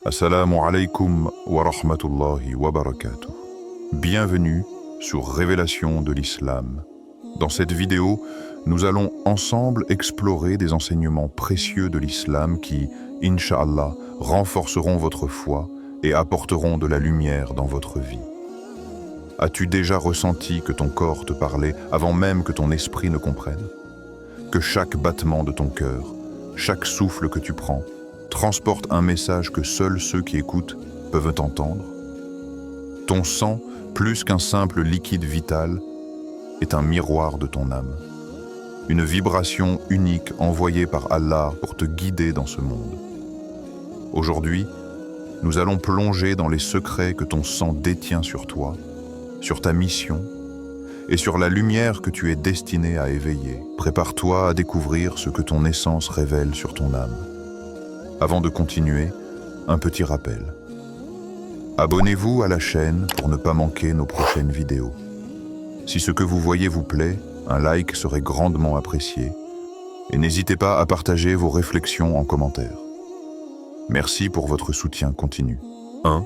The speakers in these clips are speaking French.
Assalamu alaikum wa rahmatullahi wa barakatuh. Bienvenue sur Révélation de l'Islam. Dans cette vidéo, nous allons ensemble explorer des enseignements précieux de l'Islam qui, Inch'Allah, renforceront votre foi et apporteront de la lumière dans votre vie. As-tu déjà ressenti que ton corps te parlait avant même que ton esprit ne comprenne? Que chaque battement de ton cœur, chaque souffle que tu prends, transporte un message que seuls ceux qui écoutent peuvent entendre? Ton sang, plus qu'un simple liquide vital, est un miroir de ton âme. Une vibration unique envoyée par Allah pour te guider dans ce monde. Aujourd'hui, nous allons plonger dans les secrets que ton sang détient sur toi, sur ta mission et sur la lumière que tu es destiné à éveiller. Prépare-toi à découvrir ce que ton essence révèle sur ton âme. Avant de continuer, un petit rappel. Abonnez-vous à la chaîne pour ne pas manquer nos prochaines vidéos. Si ce que vous voyez vous plaît, un like serait grandement apprécié. Et n'hésitez pas à partager vos réflexions en commentaire. Merci pour votre soutien continu. 1.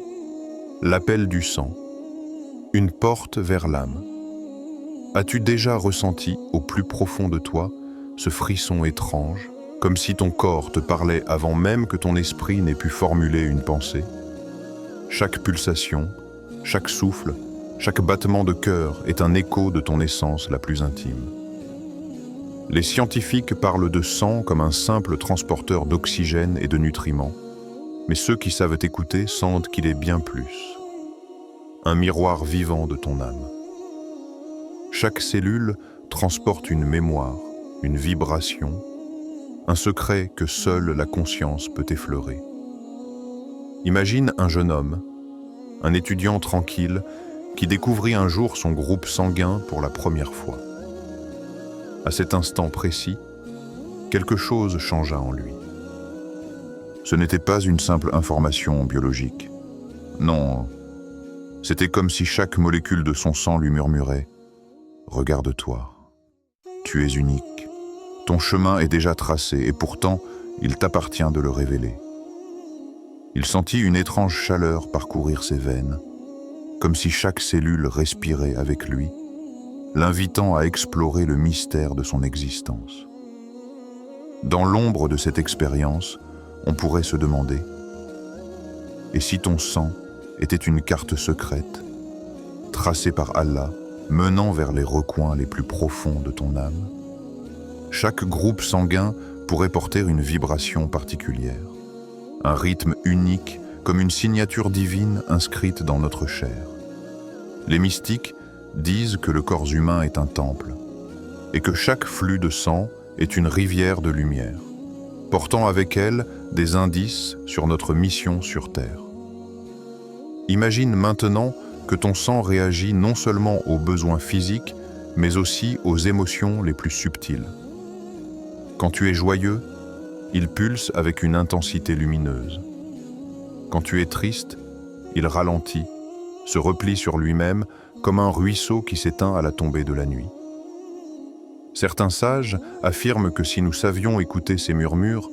L'appel du sang. Une porte vers l'âme. As-tu déjà ressenti au plus profond de toi ce frisson étrange, comme si ton corps te parlait avant même que ton esprit n'ait pu formuler une pensée? Chaque pulsation, chaque souffle, chaque battement de cœur est un écho de ton essence la plus intime. Les scientifiques parlent de sang comme un simple transporteur d'oxygène et de nutriments, mais ceux qui savent écouter sentent qu'il est bien plus. Un miroir vivant de ton âme. Chaque cellule transporte une mémoire, une vibration, un secret que seule la conscience peut effleurer. Imagine un jeune homme, un étudiant tranquille, qui découvrit un jour son groupe sanguin pour la première fois. À cet instant précis, quelque chose changea en lui. Ce n'était pas une simple information biologique. Non, c'était comme si chaque molécule de son sang lui murmurait « Regarde-toi, tu es unique. Ton chemin est déjà tracé et pourtant, il t'appartient de le révéler. » Il sentit une étrange chaleur parcourir ses veines, comme si chaque cellule respirait avec lui, l'invitant à explorer le mystère de son existence. Dans l'ombre de cette expérience, on pourrait se demander « Et si ton sang était une carte secrète, tracée par Allah, menant vers les recoins les plus profonds de ton âme? » Chaque groupe sanguin pourrait porter une vibration particulière, un rythme unique comme une signature divine inscrite dans notre chair. Les mystiques disent que le corps humain est un temple et que chaque flux de sang est une rivière de lumière, portant avec elle des indices sur notre mission sur Terre. Imagine maintenant que ton sang réagit non seulement aux besoins physiques, mais aussi aux émotions les plus subtiles. Quand tu es joyeux, il pulse avec une intensité lumineuse. Quand tu es triste, il ralentit, se replie sur lui-même comme un ruisseau qui s'éteint à la tombée de la nuit. Certains sages affirment que si nous savions écouter ces murmures,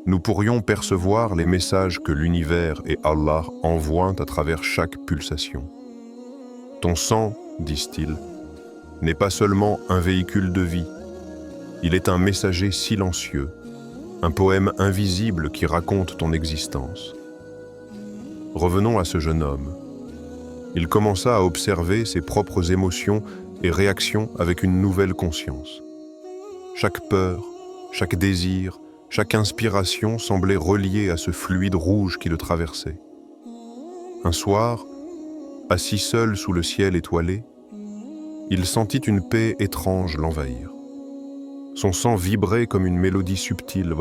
nous pourrions percevoir les messages que l'univers et Allah envoient à travers chaque pulsation. Ton sang, disent-ils, n'est pas seulement un véhicule de vie, il est un messager silencieux, un poème invisible qui raconte ton existence. Revenons à ce jeune homme. Il commença à observer ses propres émotions et réactions avec une nouvelle conscience. Chaque peur, chaque désir, chaque inspiration semblait reliée à ce fluide rouge qui le traversait. Un soir, assis seul sous le ciel étoilé, il sentit une paix étrange l'envahir. Son sang vibrait comme une mélodie subtile,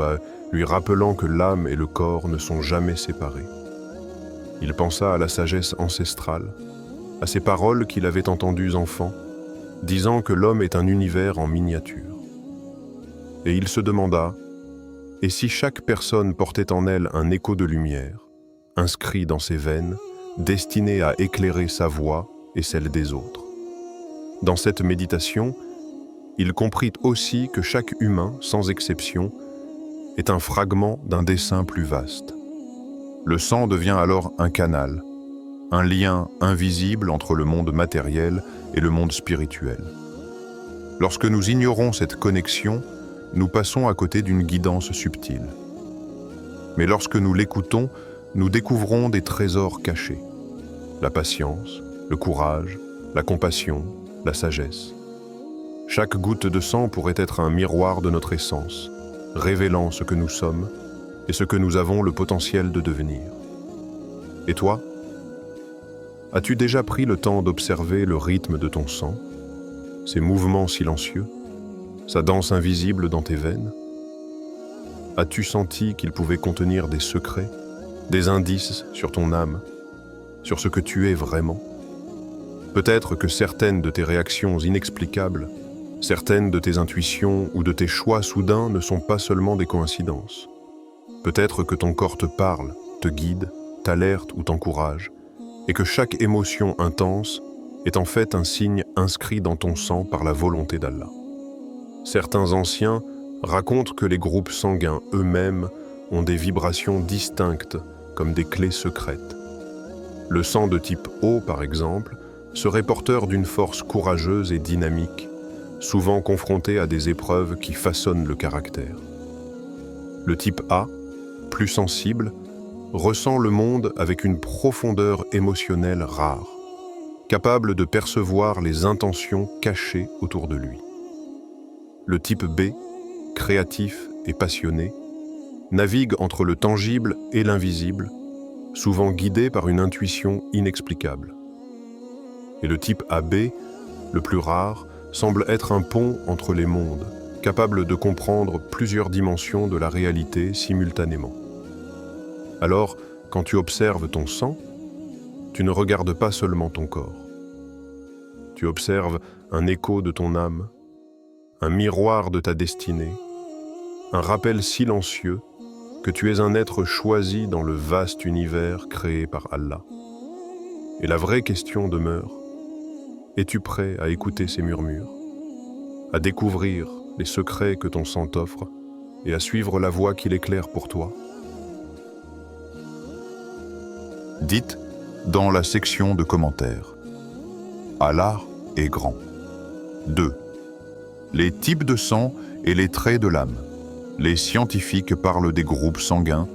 lui rappelant que l'âme et le corps ne sont jamais séparés. Il pensa à la sagesse ancestrale, à ces paroles qu'il avait entendues enfant, disant que l'homme est un univers en miniature. Et il se demanda, et si chaque personne portait en elle un écho de lumière, inscrit dans ses veines, destiné à éclairer sa voix et celle des autres? Dans cette méditation, il comprit aussi que chaque humain, sans exception, est un fragment d'un dessein plus vaste. Le sang devient alors un canal, un lien invisible entre le monde matériel et le monde spirituel. Lorsque nous ignorons cette connexion, nous passons à côté d'une guidance subtile. Mais lorsque nous l'écoutons, nous découvrons des trésors cachés. La patience, le courage, la compassion, la sagesse. Chaque goutte de sang pourrait être un miroir de notre essence, révélant ce que nous sommes et ce que nous avons le potentiel de devenir. Et toi? As-tu déjà pris le temps d'observer le rythme de ton sang, ses mouvements silencieux, sa danse invisible dans tes veines? As-tu senti qu'il pouvait contenir des secrets, des indices sur ton âme, sur ce que tu es vraiment? Peut-être que certaines de tes réactions inexplicables, certaines de tes intuitions ou de tes choix soudains ne sont pas seulement des coïncidences. Peut-être que ton corps te parle, te guide, t'alerte ou t'encourage, et que chaque émotion intense est en fait un signe inscrit dans ton sang par la volonté d'Allah. Certains anciens racontent que les groupes sanguins eux-mêmes ont des vibrations distinctes comme des clés secrètes. Le sang de type O, par exemple, serait porteur d'une force courageuse et dynamique, souvent confronté à des épreuves qui façonnent le caractère. Le type A, plus sensible, ressent le monde avec une profondeur émotionnelle rare, capable de percevoir les intentions cachées autour de lui. Le type B, créatif et passionné, navigue entre le tangible et l'invisible, souvent guidé par une intuition inexplicable. Et le type AB, le plus rare, semble être un pont entre les mondes, capable de comprendre plusieurs dimensions de la réalité simultanément. Alors, quand tu observes ton sang, tu ne regardes pas seulement ton corps. Tu observes un écho de ton âme, un miroir de ta destinée, un rappel silencieux que tu es un être choisi dans le vaste univers créé par Allah. Et la vraie question demeure, es-tu prêt à écouter ces murmures, à découvrir les secrets que ton sang t'offre et à suivre la voie qu'il éclaire pour toi? Dites dans la section de commentaires. Allah est grand. 2. Les types de sang et les traits de l'âme. Les scientifiques parlent des groupes sanguins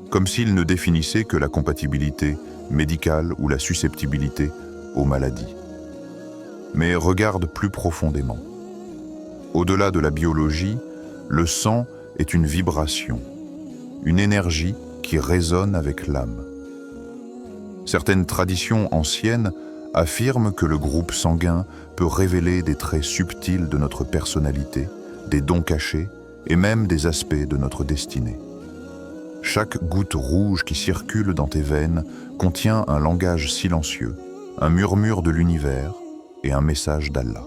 comme s'ils ne définissaient que la compatibilité médicale ou la susceptibilité aux maladies. Mais regarde plus profondément. Au-delà de la biologie, le sang est une vibration, une énergie qui résonne avec l'âme. Certaines traditions anciennes affirment que le groupe sanguin peut révéler des traits subtils de notre personnalité, des dons cachés et même des aspects de notre destinée. Chaque goutte rouge qui circule dans tes veines contient un langage silencieux, un murmure de l'univers et un message d'Allah.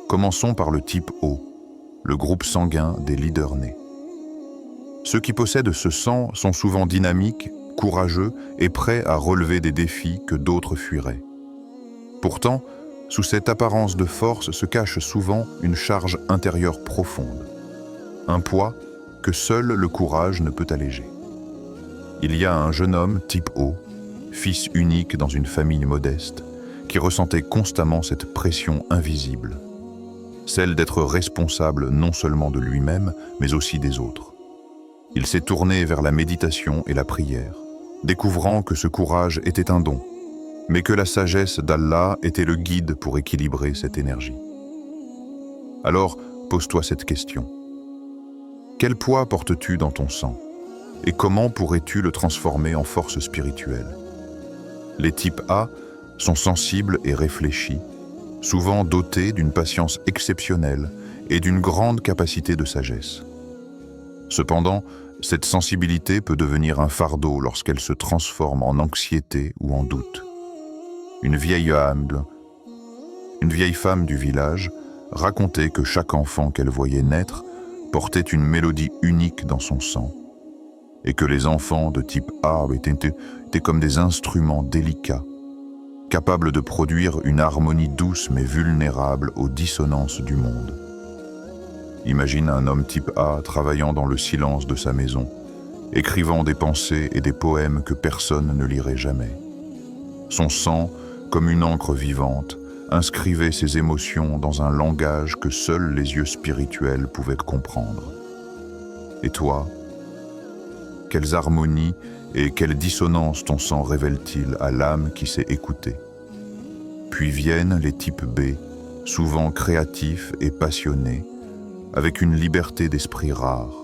Commençons par le type O, le groupe sanguin des leaders nés. Ceux qui possèdent ce sang sont souvent dynamiques, courageux et prêts à relever des défis que d'autres fuiraient. Pourtant, sous cette apparence de force se cache souvent une charge intérieure profonde, un poids que seul le courage ne peut alléger. Il y a un jeune homme type O, fils unique dans une famille modeste, qui ressentait constamment cette pression invisible, celle d'être responsable non seulement de lui-même, mais aussi des autres. Il s'est tourné vers la méditation et la prière, découvrant que ce courage était un don, mais que la sagesse d'Allah était le guide pour équilibrer cette énergie. Alors, pose-toi cette question. Quel poids portes-tu dans ton sang? Et comment pourrais-tu le transformer en force spirituelle? Les types A sont sensibles et réfléchis, souvent dotés d'une patience exceptionnelle et d'une grande capacité de sagesse. Cependant, cette sensibilité peut devenir un fardeau lorsqu'elle se transforme en anxiété ou en doute. Une vieille femme du village racontait que chaque enfant qu'elle voyait naître portait une mélodie unique dans son sang, et que les enfants de type A étaient comme des instruments délicats, capables de produire une harmonie douce mais vulnérable aux dissonances du monde. Imagine un homme type A travaillant dans le silence de sa maison, écrivant des pensées et des poèmes que personne ne lirait jamais. Son sang, comme une encre vivante, inscrivait ses émotions dans un langage que seuls les yeux spirituels pouvaient comprendre. Et toi, quelles harmonies et quelles dissonances ton sang révèle-t-il à l'âme qui sait écouter? Puis viennent les types B, souvent créatifs et passionnés, avec une liberté d'esprit rare.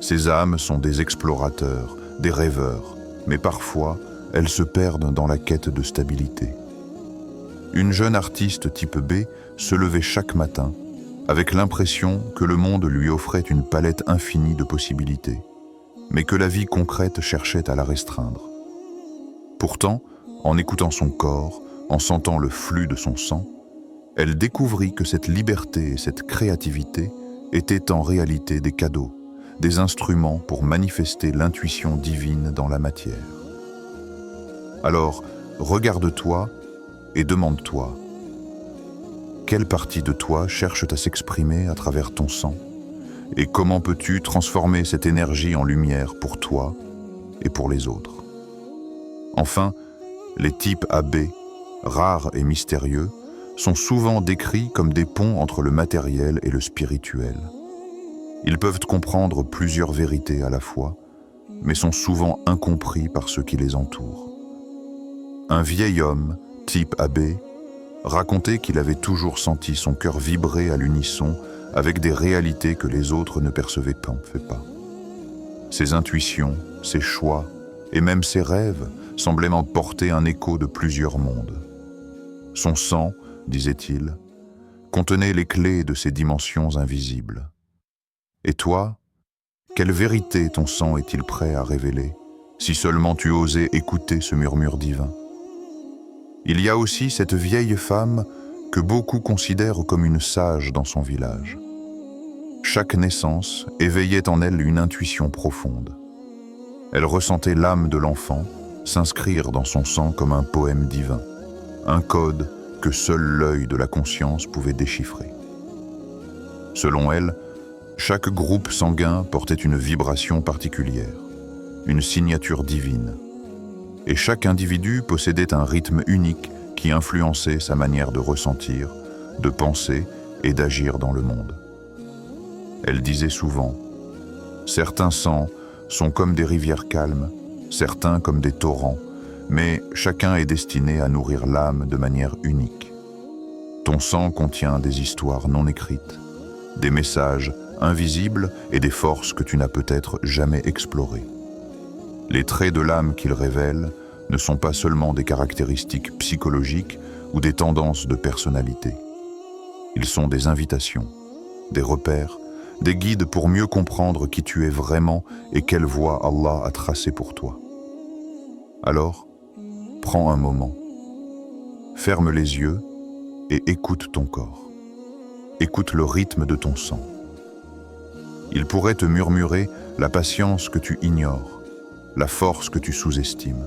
Ces âmes sont des explorateurs, des rêveurs, mais parfois, elles se perdent dans la quête de stabilité. Une jeune artiste type B se levait chaque matin avec l'impression que le monde lui offrait une palette infinie de possibilités, mais que la vie concrète cherchait à la restreindre. Pourtant, en écoutant son corps, en sentant le flux de son sang, elle découvrit que cette liberté et cette créativité étaient en réalité des cadeaux, des instruments pour manifester l'intuition divine dans la matière. Alors, regarde-toi et demande-toi, quelle partie de toi cherche à s'exprimer à travers ton sang? Et comment peux-tu transformer cette énergie en lumière pour toi et pour les autres? Enfin, les types AB, rares et mystérieux, sont souvent décrits comme des ponts entre le matériel et le spirituel. Ils peuvent comprendre plusieurs vérités à la fois, mais sont souvent incompris par ceux qui les entourent. Un vieil homme, type AB, racontait qu'il avait toujours senti son cœur vibrer à l'unisson avec des réalités que les autres ne percevaient pas. Ses intuitions, ses choix et même ses rêves semblaient en porter un écho de plusieurs mondes. Son sang, disait-il, contenait les clés de ces dimensions invisibles. Et toi, quelle vérité ton sang est-il prêt à révéler, si seulement tu osais écouter ce murmure divin? Il y a aussi cette vieille femme que beaucoup considèrent comme une sage dans son village. Chaque naissance éveillait en elle une intuition profonde. Elle ressentait l'âme de l'enfant s'inscrire dans son sang comme un poème divin, un code que seul l'œil de la conscience pouvait déchiffrer. Selon elle, chaque groupe sanguin portait une vibration particulière, une signature divine, et chaque individu possédait un rythme unique qui influençait sa manière de ressentir, de penser et d'agir dans le monde. Elle disait souvent, « Certains sangs sont comme des rivières calmes, certains comme des torrents, mais chacun est destiné à nourrir l'âme de manière unique. Ton sang contient des histoires non écrites, des messages invisibles et des forces que tu n'as peut-être jamais explorées. Les traits de l'âme qu'il révèle ne sont pas seulement des caractéristiques psychologiques ou des tendances de personnalité. Ils sont des invitations, des repères, des guides pour mieux comprendre qui tu es vraiment et quelle voie Allah a tracée pour toi. Alors, prends un moment, ferme les yeux et écoute ton corps. Écoute le rythme de ton sang. Il pourrait te murmurer la patience que tu ignores, la force que tu sous-estimes,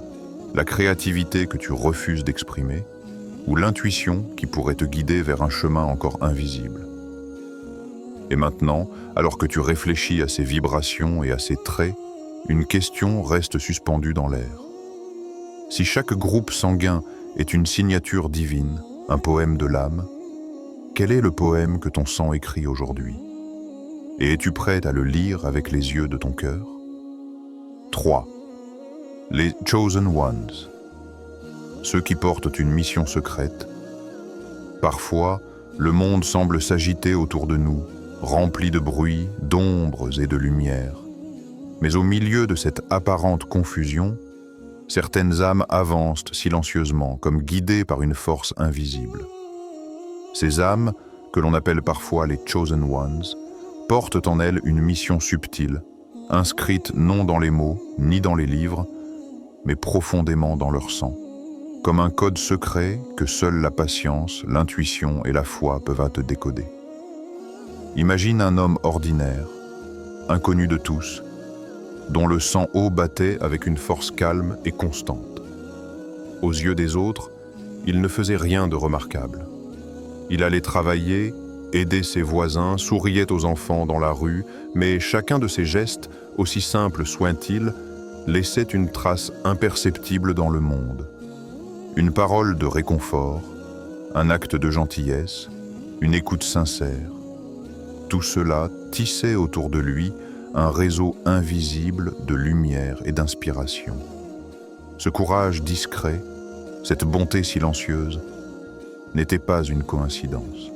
la créativité que tu refuses d'exprimer, ou l'intuition qui pourrait te guider vers un chemin encore invisible. Et maintenant, alors que tu réfléchis à ces vibrations et à ces traits, une question reste suspendue dans l'air. Si chaque groupe sanguin est une signature divine, un poème de l'âme, quel est le poème que ton sang écrit aujourd'hui? Et es-tu prêt à le lire avec les yeux de ton cœur? 3. Les Chosen Ones. Ceux qui portent une mission secrète. Parfois, le monde semble s'agiter autour de nous, rempli de bruit, d'ombres et de lumière. Mais au milieu de cette apparente confusion, certaines âmes avancent silencieusement, comme guidées par une force invisible. Ces âmes, que l'on appelle parfois les Chosen Ones, portent en elles une mission subtile, inscrite non dans les mots, ni dans les livres, mais profondément dans leur sang, comme un code secret que seule la patience, l'intuition et la foi peuvent te décoder. Imagine un homme ordinaire, inconnu de tous, dont le sang haut battait avec une force calme et constante. Aux yeux des autres, il ne faisait rien de remarquable. Il allait travailler, aidait ses voisins, souriait aux enfants dans la rue, mais chacun de ses gestes, aussi simples soient-ils, laissait une trace imperceptible dans le monde. Une parole de réconfort, un acte de gentillesse, une écoute sincère. Tout cela tissait autour de lui un réseau invisible de lumière et d'inspiration. Ce courage discret, cette bonté silencieuse, n'était pas une coïncidence.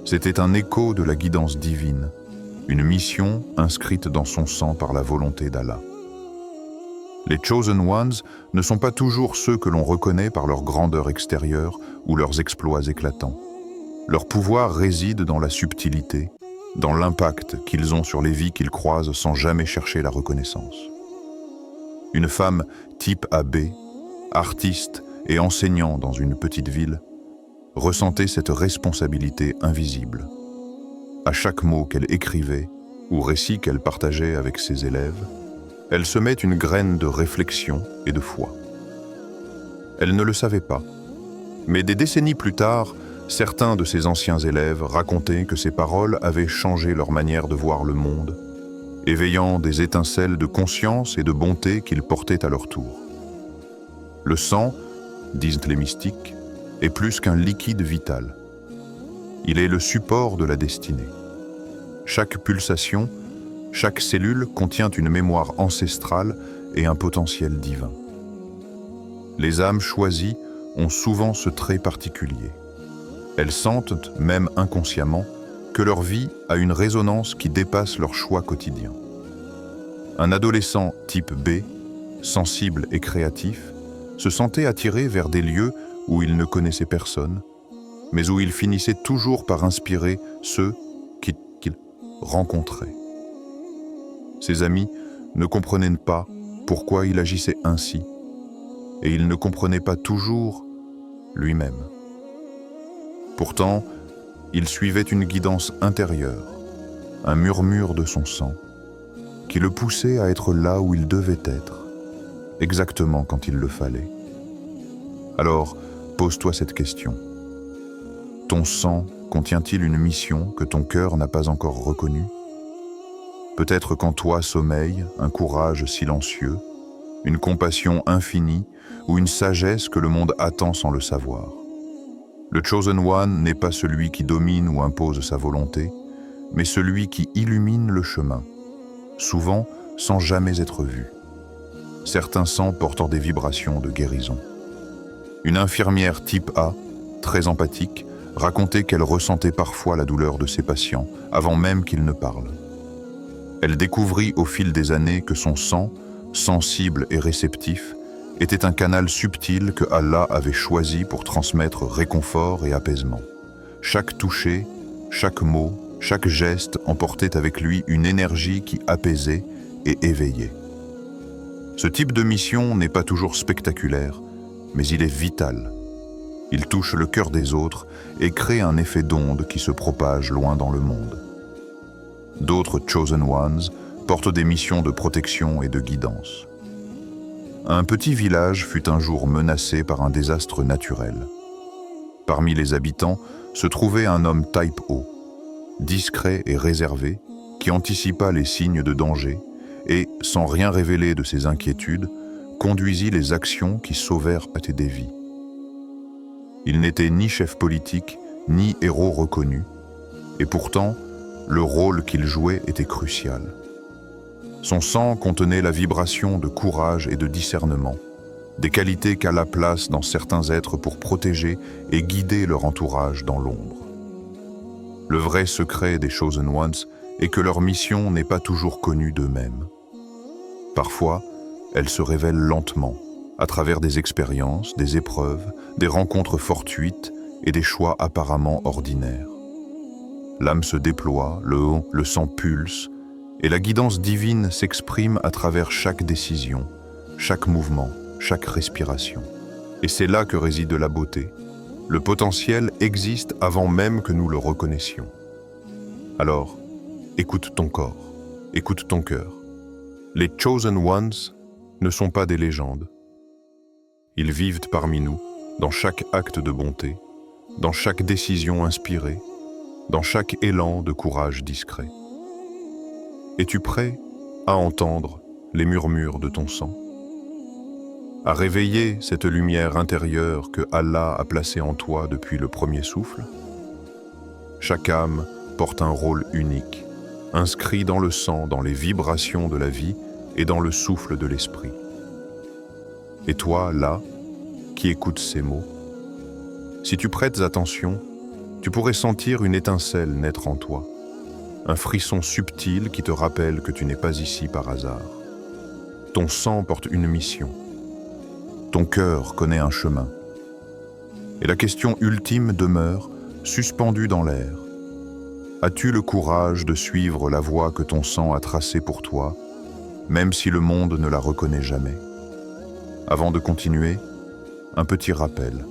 C'était un écho de la guidance divine, une mission inscrite dans son sang par la volonté d'Allah. Les Chosen Ones ne sont pas toujours ceux que l'on reconnaît par leur grandeur extérieure ou leurs exploits éclatants. Leur pouvoir réside dans la subtilité, dans l'impact qu'ils ont sur les vies qu'ils croisent sans jamais chercher la reconnaissance. Une femme type AB, artiste et enseignant dans une petite ville, ressentait cette responsabilité invisible. À chaque mot qu'elle écrivait ou récit qu'elle partageait avec ses élèves, elle semait une graine de réflexion et de foi. Elle ne le savait pas, mais des décennies plus tard, certains de ses anciens élèves racontaient que ses paroles avaient changé leur manière de voir le monde, éveillant des étincelles de conscience et de bonté qu'ils portaient à leur tour. Le sang, disent les mystiques, est plus qu'un liquide vital. Il est le support de la destinée. Chaque pulsation, chaque cellule contient une mémoire ancestrale et un potentiel divin. Les âmes choisies ont souvent ce trait particulier. Elles sentent, même inconsciemment, que leur vie a une résonance qui dépasse leurs choix quotidiens. Un adolescent type B, sensible et créatif, se sentait attiré vers des lieux où il ne connaissait personne, mais où il finissait toujours par inspirer ceux qu'il rencontrait. Ses amis ne comprenaient pas pourquoi il agissait ainsi, et il ne comprenait pas toujours lui-même. Pourtant, il suivait une guidance intérieure, un murmure de son sang, qui le poussait à être là où il devait être, exactement quand il le fallait. Alors, pose-toi cette question. Ton sang contient-il une mission que ton cœur n'a pas encore reconnue? Peut-être qu'en toi sommeille un courage silencieux, une compassion infinie ou une sagesse que le monde attend sans le savoir. Le Chosen One n'est pas celui qui domine ou impose sa volonté, mais celui qui illumine le chemin, souvent sans jamais être vu. Certains sangs portent des vibrations de guérison. Une infirmière type A, très empathique, racontait qu'elle ressentait parfois la douleur de ses patients avant même qu'ils ne parlent. Elle découvrit au fil des années que son sang, sensible et réceptif, était un canal subtil que Allah avait choisi pour transmettre réconfort et apaisement. Chaque toucher, chaque mot, chaque geste emportait avec lui une énergie qui apaisait et éveillait. Ce type de mission n'est pas toujours spectaculaire, mais il est vital. Il touche le cœur des autres et crée un effet d'onde qui se propage loin dans le monde. D'autres Chosen Ones portent des missions de protection et de guidance. Un petit village fut un jour menacé par un désastre naturel. Parmi les habitants se trouvait un homme type O, discret et réservé, qui anticipa les signes de danger et, sans rien révéler de ses inquiétudes, conduisit les actions qui sauvèrent des vies. Il n'était ni chef politique, ni héros reconnu, et pourtant, le rôle qu'il jouait était crucial. Son sang contenait la vibration de courage et de discernement, des qualités qu'Allah place dans certains êtres pour protéger et guider leur entourage dans l'ombre. Le vrai secret des Chosen Ones est que leur mission n'est pas toujours connue d'eux-mêmes. Parfois, elle se révèle lentement, à travers des expériences, des épreuves, des rencontres fortuites et des choix apparemment ordinaires. L'âme se déploie, le sang pulse, et la guidance divine s'exprime à travers chaque décision, chaque mouvement, chaque respiration. Et c'est là que réside la beauté. Le potentiel existe avant même que nous le reconnaissions. Alors, écoute ton corps, écoute ton cœur. Les Chosen Ones ne sont pas des légendes. Ils vivent parmi nous, dans chaque acte de bonté, dans chaque décision inspirée, dans chaque élan de courage discret. Es-tu prêt à entendre les murmures de ton sang? À réveiller cette lumière intérieure que Allah a placée en toi depuis le premier souffle? Chaque âme porte un rôle unique, inscrit dans le sang, dans les vibrations de la vie et dans le souffle de l'esprit. Et toi, là, qui écoutes ces mots, si tu prêtes attention, tu pourrais sentir une étincelle naître en toi, un frisson subtil qui te rappelle que tu n'es pas ici par hasard. Ton sang porte une mission. Ton cœur connaît un chemin. Et la question ultime demeure, suspendue dans l'air. As-tu le courage de suivre la voie que ton sang a tracée pour toi, même si le monde ne la reconnaît jamais? Avant de continuer, un petit rappel.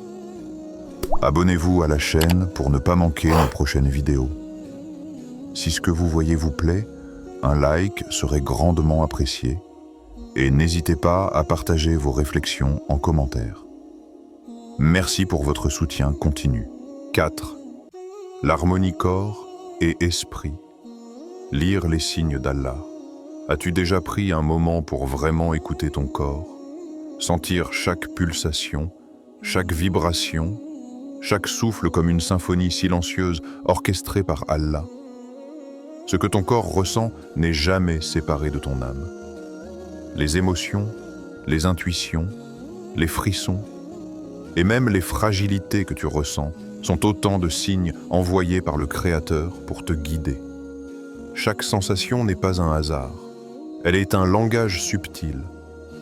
Abonnez-vous à la chaîne pour ne pas manquer nos prochaines vidéos. Si ce que vous voyez vous plaît, un like serait grandement apprécié. Et n'hésitez pas à partager vos réflexions en commentaire. Merci pour votre soutien continu. 4. L'harmonie corps et esprit. Lire les signes d'Allah. As-tu déjà pris un moment pour vraiment écouter ton corps? Sentir chaque pulsation, chaque vibration, chaque souffle comme une symphonie silencieuse orchestrée par Allah. Ce que ton corps ressent n'est jamais séparé de ton âme. Les émotions, les intuitions, les frissons et même les fragilités que tu ressens sont autant de signes envoyés par le Créateur pour te guider. Chaque sensation n'est pas un hasard. Elle est un langage subtil,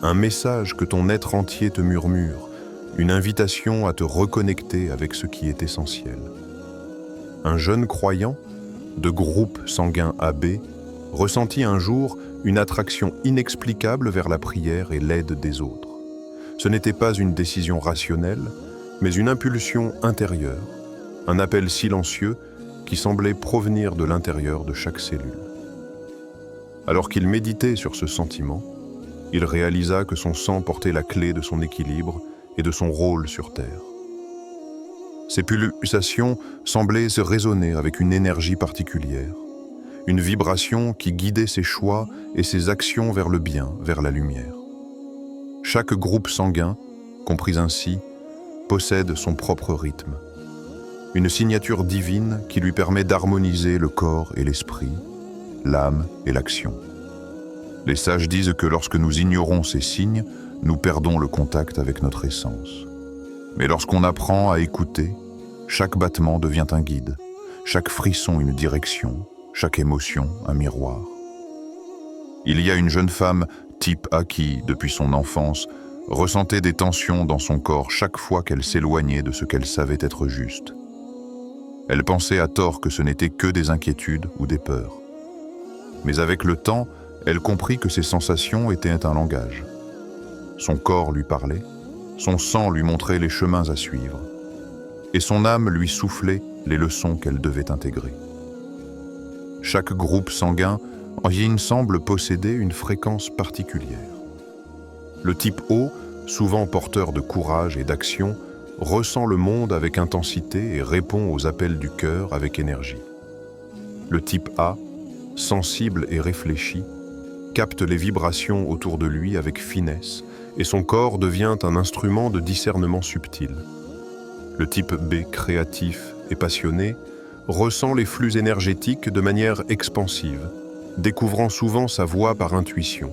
un message que ton être entier te murmure, une invitation à te reconnecter avec ce qui est essentiel. Un jeune croyant, de groupe sanguin AB, ressentit un jour une attraction inexplicable vers la prière et l'aide des autres. Ce n'était pas une décision rationnelle, mais une impulsion intérieure, un appel silencieux qui semblait provenir de l'intérieur de chaque cellule. Alors qu'il méditait sur ce sentiment, il réalisa que son sang portait la clé de son équilibre et de son rôle sur Terre. Ces pulsations semblaient se résonner avec une énergie particulière, une vibration qui guidait ses choix et ses actions vers le bien, vers la lumière. Chaque groupe sanguin, compris ainsi, possède son propre rythme, une signature divine qui lui permet d'harmoniser le corps et l'esprit, l'âme et l'action. Les sages disent que lorsque nous ignorons ces signes, nous perdons le contact avec notre essence. Mais lorsqu'on apprend à écouter, chaque battement devient un guide, chaque frisson une direction, chaque émotion un miroir. Il y a une jeune femme, type A, qui, depuis son enfance, ressentait des tensions dans son corps chaque fois qu'elle s'éloignait de ce qu'elle savait être juste. Elle pensait à tort que ce n'était que des inquiétudes ou des peurs. Mais avec le temps, elle comprit que ces sensations étaient un langage. Son corps lui parlait, son sang lui montrait les chemins à suivre, et son âme lui soufflait les leçons qu'elle devait intégrer. Chaque groupe sanguin en yin semble posséder une fréquence particulière. Le type O, souvent porteur de courage et d'action, ressent le monde avec intensité et répond aux appels du cœur avec énergie. Le type A, sensible et réfléchi, capte les vibrations autour de lui avec finesse et son corps devient un instrument de discernement subtil. Le type B, créatif et passionné, ressent les flux énergétiques de manière expansive, découvrant souvent sa voie par intuition.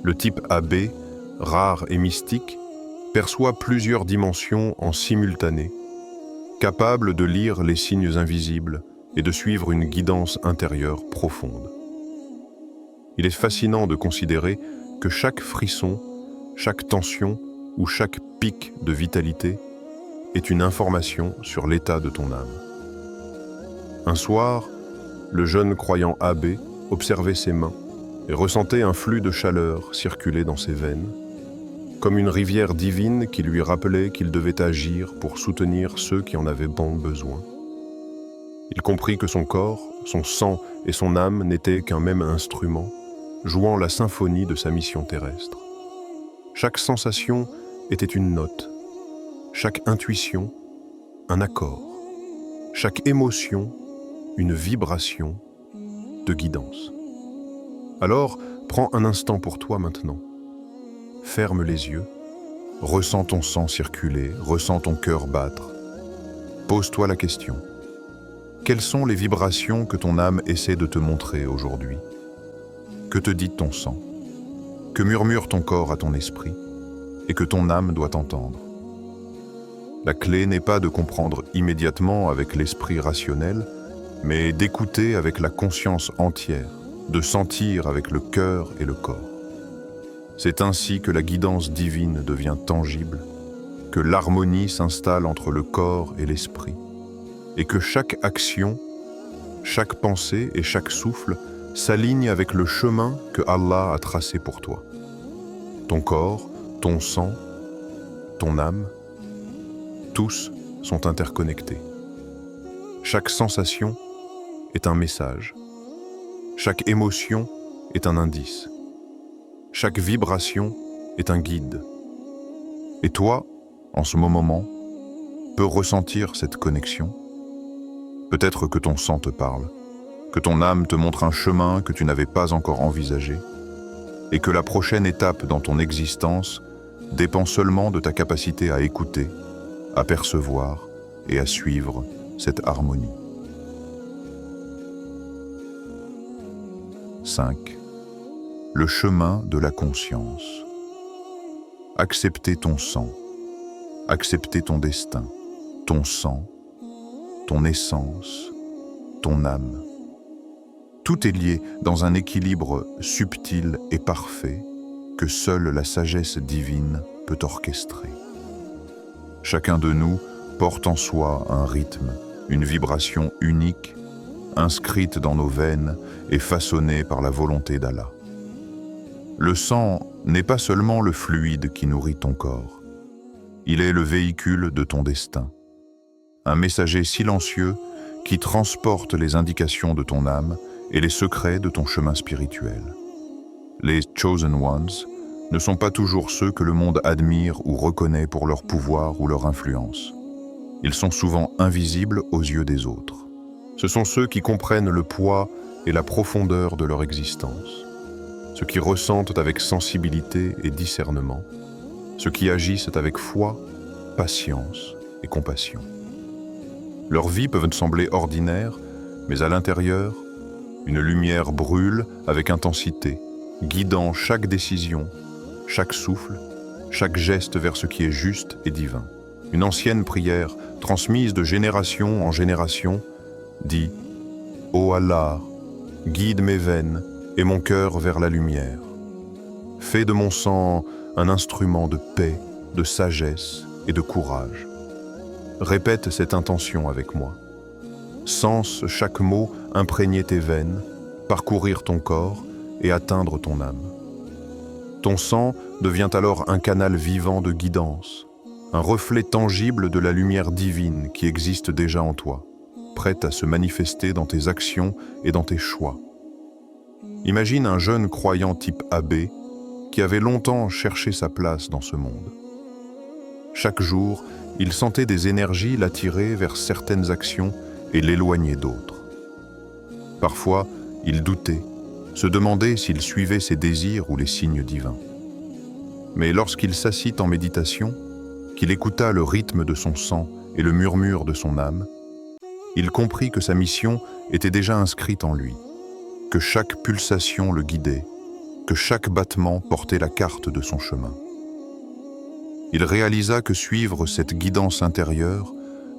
Le type AB, rare et mystique, perçoit plusieurs dimensions en simultané, capable de lire les signes invisibles et de suivre une guidance intérieure profonde. Il est fascinant de considérer que chaque frisson, chaque tension ou chaque pic de vitalité est une information sur l'état de ton âme. Un soir, le jeune croyant AB observait ses mains et ressentait un flux de chaleur circuler dans ses veines, comme une rivière divine qui lui rappelait qu'il devait agir pour soutenir ceux qui en avaient bon besoin. Il comprit que son corps, son sang et son âme n'étaient qu'un même instrument, jouant la symphonie de sa mission terrestre. Chaque sensation était une note, chaque intuition, un accord, chaque émotion, une vibration de guidance. Alors, prends un instant pour toi maintenant. Ferme les yeux, ressens ton sang circuler, ressens ton cœur battre. Pose-toi la question. Quelles sont les vibrations que ton âme essaie de te montrer aujourd'hui? Que te dit ton sang? Que murmure ton corps à ton esprit et que ton âme doit entendre? La clé n'est pas de comprendre immédiatement avec l'esprit rationnel, mais d'écouter avec la conscience entière, de sentir avec le cœur et le corps. C'est ainsi que la guidance divine devient tangible, que l'harmonie s'installe entre le corps et l'esprit, et que chaque action, chaque pensée et chaque souffle s'alignent avec le chemin que Allah a tracé pour toi. Ton corps, ton sang, ton âme, tous sont interconnectés. Chaque sensation est un message. Chaque émotion est un indice. Chaque vibration est un guide. Et toi, en ce moment, peux ressentir cette connexion. Peut-être que ton sang te parle, que ton âme te montre un chemin que tu n'avais pas encore envisagé, et que la prochaine étape dans ton existence dépend seulement de ta capacité à écouter, à percevoir et à suivre cette harmonie. 5. Le chemin de la conscience. Accepter ton sang, accepter ton destin, ton sang, ton essence, ton âme. Tout est lié dans un équilibre subtil et parfait que seule la sagesse divine peut orchestrer. Chacun de nous porte en soi un rythme, une vibration unique, inscrite dans nos veines et façonnée par la volonté d'Allah. Le sang n'est pas seulement le fluide qui nourrit ton corps, il est le véhicule de ton destin, un messager silencieux qui transporte les indications de ton âme et les secrets de ton chemin spirituel. Les Chosen Ones ne sont pas toujours ceux que le monde admire ou reconnaît pour leur pouvoir ou leur influence. Ils sont souvent invisibles aux yeux des autres. Ce sont ceux qui comprennent le poids et la profondeur de leur existence, ceux qui ressentent avec sensibilité et discernement, ceux qui agissent avec foi, patience et compassion. Leurs vies peuvent sembler ordinaires, mais à l'intérieur, une lumière brûle avec intensité, guidant chaque décision, chaque souffle, chaque geste vers ce qui est juste et divin. Une ancienne prière, transmise de génération en génération, dit « Ô Allah, guide mes veines et mon cœur vers la lumière. Fais de mon sang un instrument de paix, de sagesse et de courage. Répète cette intention avec moi. Sens chaque mot imprégner tes veines, parcourir ton corps et atteindre ton âme. Ton sang devient alors un canal vivant de guidance, un reflet tangible de la lumière divine qui existe déjà en toi, prête à se manifester dans tes actions et dans tes choix. Imagine un jeune croyant type abbé qui avait longtemps cherché sa place dans ce monde. Chaque jour, il sentait des énergies l'attirer vers certaines actions et l'éloigner d'autres. Parfois, il doutait, se demandait s'il suivait ses désirs ou les signes divins. Mais lorsqu'il s'assit en méditation, qu'il écouta le rythme de son sang et le murmure de son âme, il comprit que sa mission était déjà inscrite en lui, que chaque pulsation le guidait, que chaque battement portait la carte de son chemin. Il réalisa que suivre cette guidance intérieure,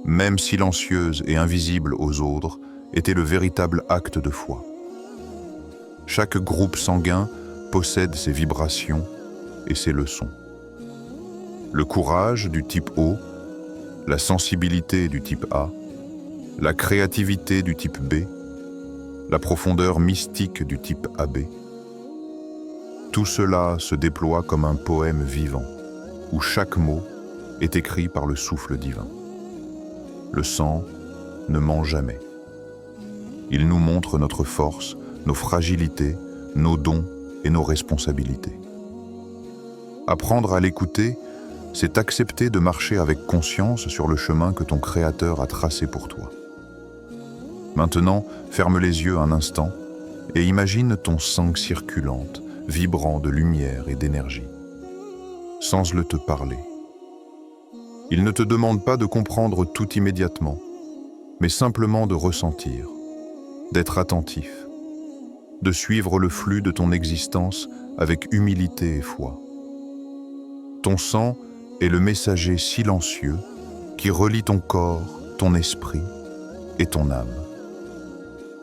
même silencieuse et invisible aux autres, était le véritable acte de foi. Chaque groupe sanguin possède ses vibrations et ses leçons. Le courage du type O, la sensibilité du type A, la créativité du type B, la profondeur mystique du type AB. Tout cela se déploie comme un poème vivant, où chaque mot est écrit par le souffle divin. Le sang ne ment jamais. Il nous montre notre force, nos fragilités, nos dons et nos responsabilités. Apprendre à l'écouter, c'est accepter de marcher avec conscience sur le chemin que ton Créateur a tracé pour toi. Maintenant, ferme les yeux un instant et imagine ton sang circulante, vibrant de lumière et d'énergie. Sens-le te parler. Il ne te demande pas de comprendre tout immédiatement, mais simplement de ressentir, d'être attentif, de suivre le flux de ton existence avec humilité et foi. Ton sang est le messager silencieux qui relie ton corps, ton esprit et ton âme.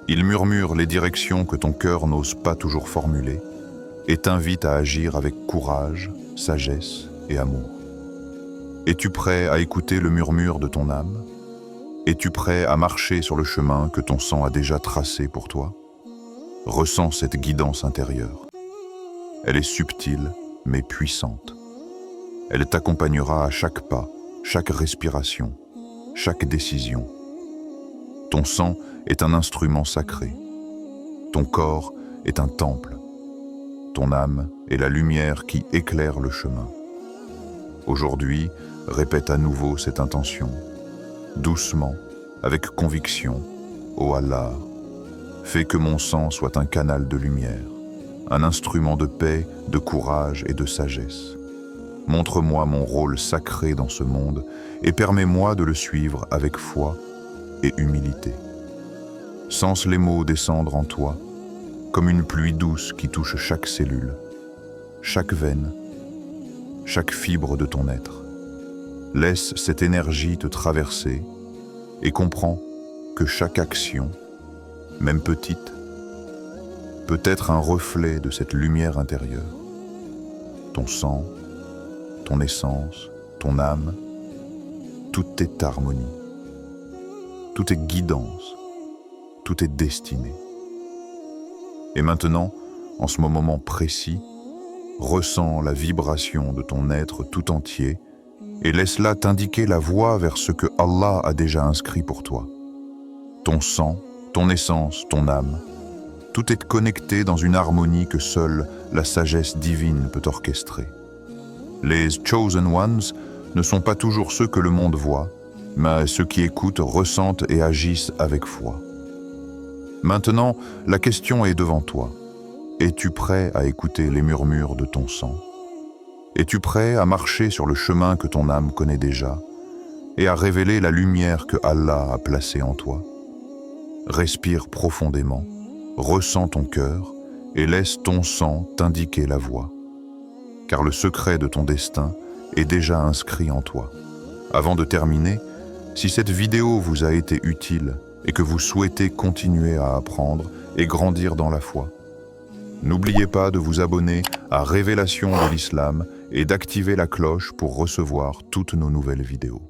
Il murmure les directions que ton cœur n'ose pas toujours formuler et t'invite à agir avec courage, sagesse et amour. Es-tu prêt à écouter le murmure de ton âme? Es-tu prêt à marcher sur le chemin que ton sang a déjà tracé pour toi? Ressens cette guidance intérieure. Elle est subtile mais puissante. Elle t'accompagnera à chaque pas, chaque respiration, chaque décision. Ton sang est un instrument sacré. Ton corps est un temple. Ton âme est la lumière qui éclaire le chemin. Aujourd'hui, répète à nouveau cette intention. Doucement, avec conviction, ô Allah, fais que mon sang soit un canal de lumière, un instrument de paix, de courage et de sagesse. Montre-moi mon rôle sacré dans ce monde et permets-moi de le suivre avec foi et humilité. Sens les mots descendre en toi, comme une pluie douce qui touche chaque cellule, chaque veine, chaque fibre de ton être. Laisse cette énergie te traverser et comprends que chaque action, même petite, peut être un reflet de cette lumière intérieure. Ton sang, ton essence, ton âme, tout est harmonie, tout est guidance, tout est destinée. Et maintenant, en ce moment précis, ressens la vibration de ton être tout entier et laisse-la t'indiquer la voie vers ce que Allah a déjà inscrit pour toi. Ton sang, ton essence, ton âme, tout est connecté dans une harmonie que seule la sagesse divine peut orchestrer. Les Chosen Ones ne sont pas toujours ceux que le monde voit, mais ceux qui écoutent, ressentent et agissent avec foi. Maintenant, la question est devant toi. Es-tu prêt à écouter les murmures de ton sang? Es-tu prêt à marcher sur le chemin que ton âme connaît déjà et à révéler la lumière que Allah a placée en toi? Respire profondément, ressens ton cœur et laisse ton sang t'indiquer la voie. Car le secret de ton destin est déjà inscrit en toi. Avant de terminer, si cette vidéo vous a été utile et que vous souhaitez continuer à apprendre et grandir dans la foi, n'oubliez pas de vous abonner à Révélation de l'Islam et d'activer la cloche pour recevoir toutes nos nouvelles vidéos.